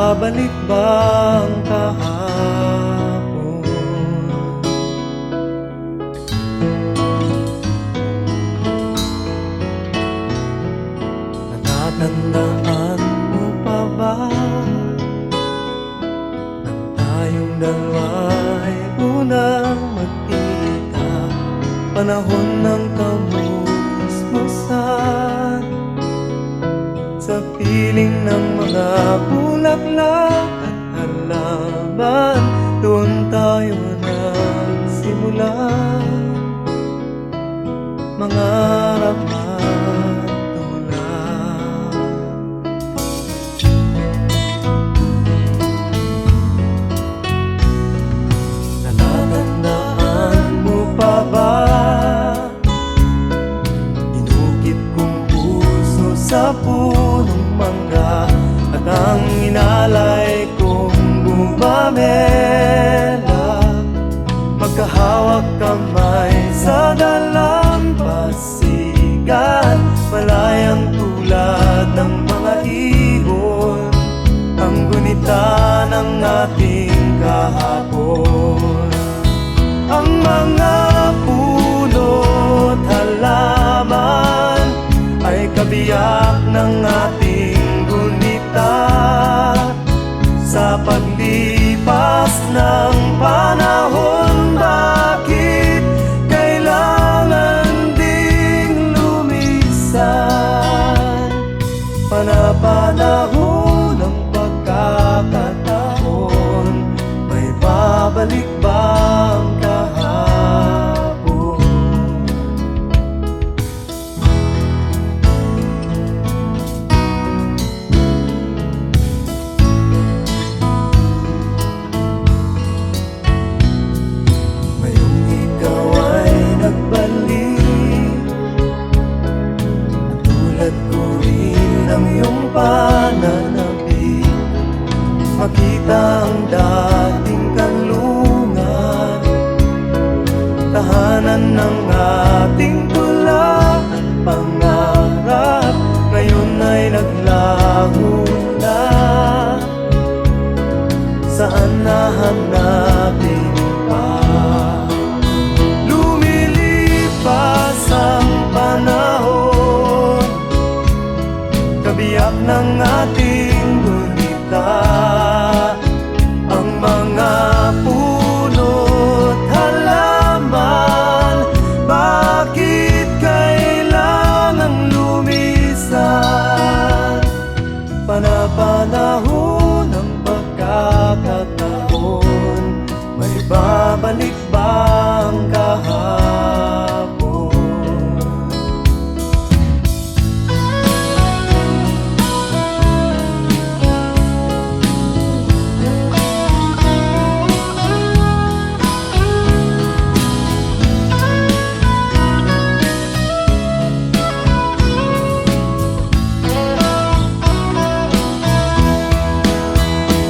babalik ba ang kahapon? Natatandaan mo pa ba nang tayong dalawa'y unang magkita? Panahon ng kamusmusan sa piling ng mga bulaklak at halaman. Doon tayo nagsimula mangarap at tulad. Natatandaan mo pa ba inukit kong puso sa punong mangga at ang inalay kong gumamela? Magkahawak kamay sa dalampasigan, malayang tulad ng mga ibon, ang gunita ng ating kahapon. Ang mga puno't halaman ay kabiyak ng ating gunita. Sa paglipas ng panahon, bakit kailangan ding lumisan? Panapanahon ng pagkakataon, may babalik ba ang kahapon? Ngayong ikaw ay nagbalik, tulad ko rin ang iyong pananabik. Makita ang dating kanlungan, tahanan ng ating tula at pangarap. Ngayon ay naglaho na, saan nahanapin pa? Lumilipas ang panahon, kabiyak ng ating gunita. Ang mga puno't halaman, bakit kailangang lumisan? Panapanahon ng pagkakataon, may babalik ba ang kahapon?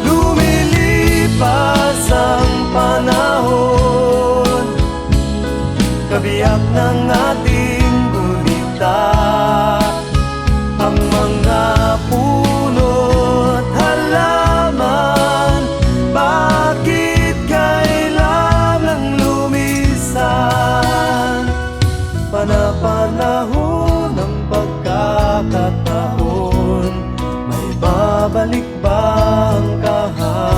Lumilipas ang panahon, kabiyak ng ating gunita. Ang mga puno't halaman, bakit kailangang lumisan? Panapanahon ng pagkakataon, may babalik ba ang kahapon?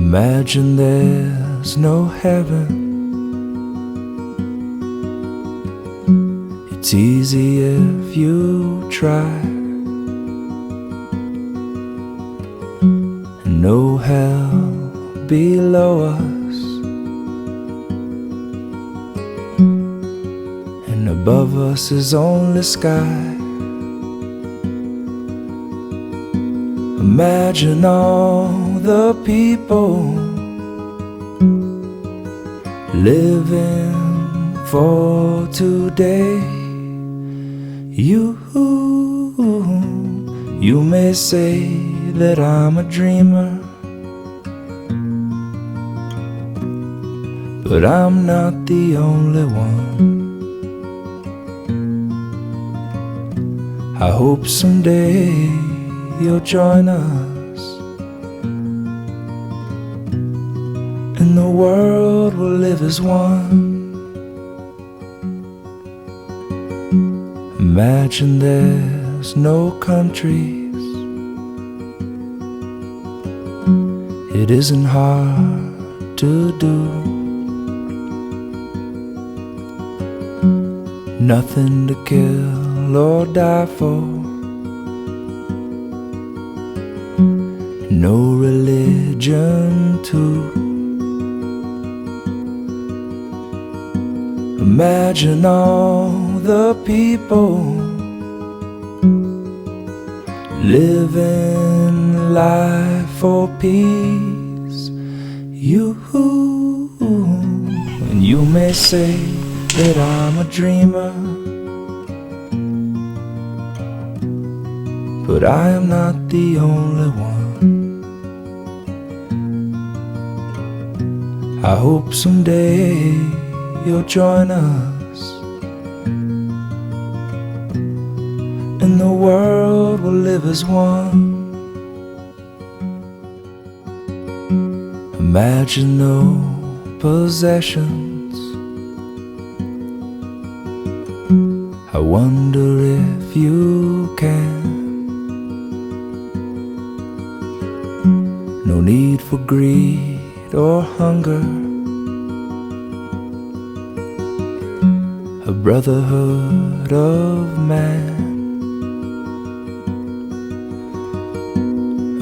Imagine this there's no heaven. It's easy if you try, and no hell below us, and above us is only sky. Imagine all the people living for today. You may say that I'm a dreamer, but I'm not the only one. I hope someday you'll join us, and the world will live as one. Imagine there's no countries. It isn't hard to do. Nothing to kill or die for. No religion too. Imagine all the people living life for peace. And you may say that I'm a dreamer, but I am not the only one. I hope someday you'll join us, and the world will live as one. Imagine no possessions. I wonder if you can. No need for greed or hunger. A brotherhood of man.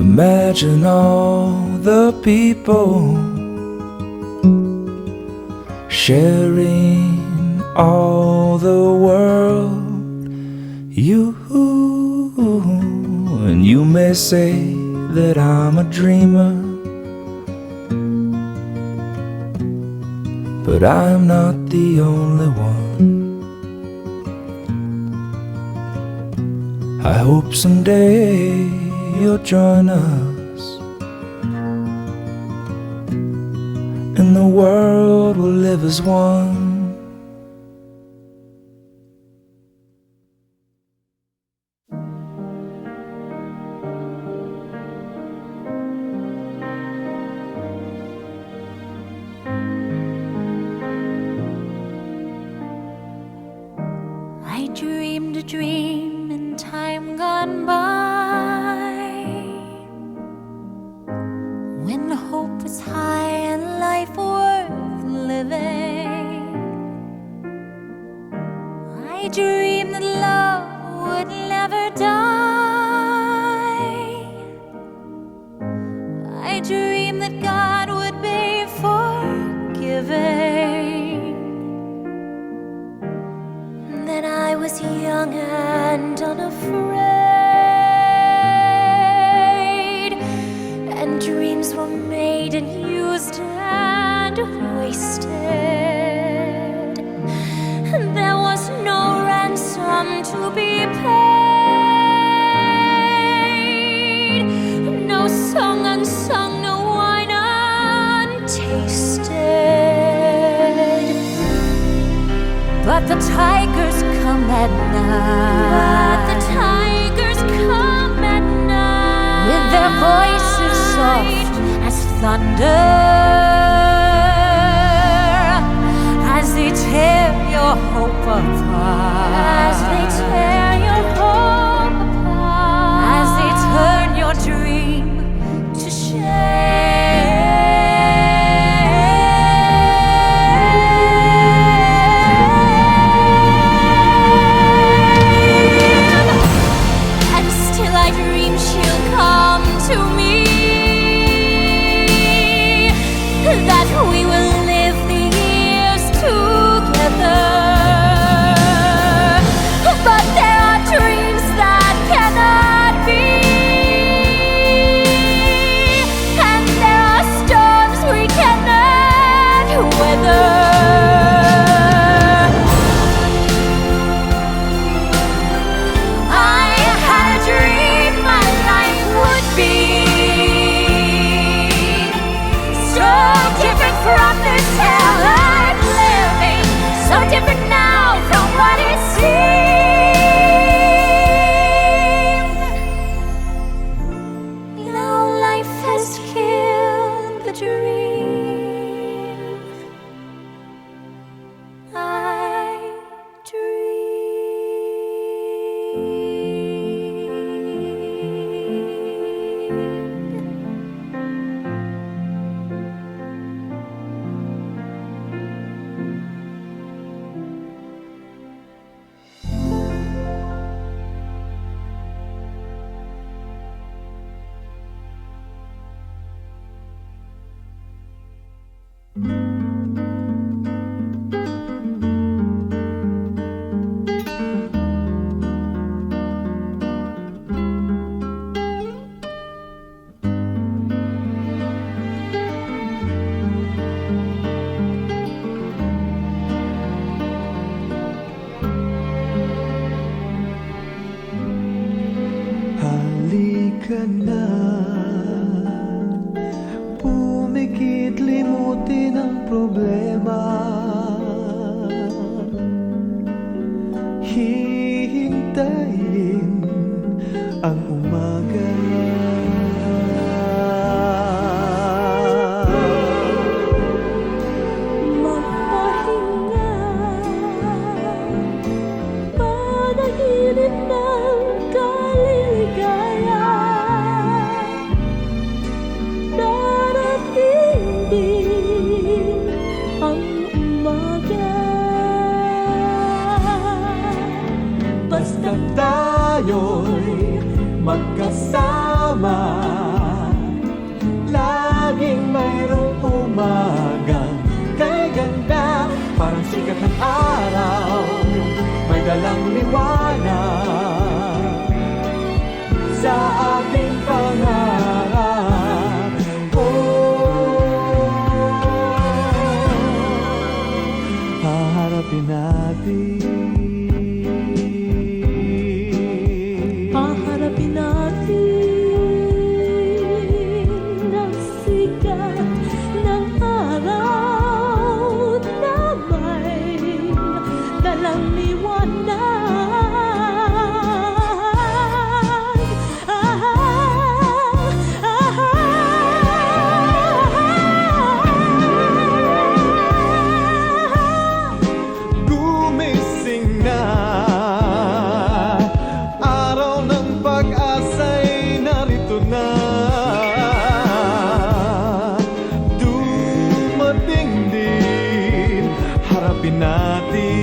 Imagine all the people sharing all the world. And you may say that I'm a dreamer, but I'm not the only one. I hope someday you'll join us, and the world will live as one. I dreamed a dream in time gone by, when hope was high and life worth living. I dreamed that love would never die. I dreamed that God would be forgiving, that I was young and unafraid, and dreams were made and used and wasted. There was no ransom to be paid, no song unsung, no wine untasted. But the tigers come at night. But the tigers come at night, with their voices soft as thunder, as they tear your hope apart. As they tear your hope apart. As they turn your dream to shame. from this hell I'm living. So different now from what it seemed. Now life has killed the dream I dreamed. Halika na, pumikit, limutin ang problema. Hihintayin ang umaga. Mapahinga, panaginip ng kaliligaya. Darating din ang umaga. Basta tayo'y magkasama, laging mayroong umagang kay ganda. Parang sikat ng araw, may dalang liwanag sa ating pangarap. Haharapin natin, Haharapin natin ang sikat ng araw na may dalang liwanag. gumising na, araw ng pag-asa'y narito na. Dumating din, harapin natin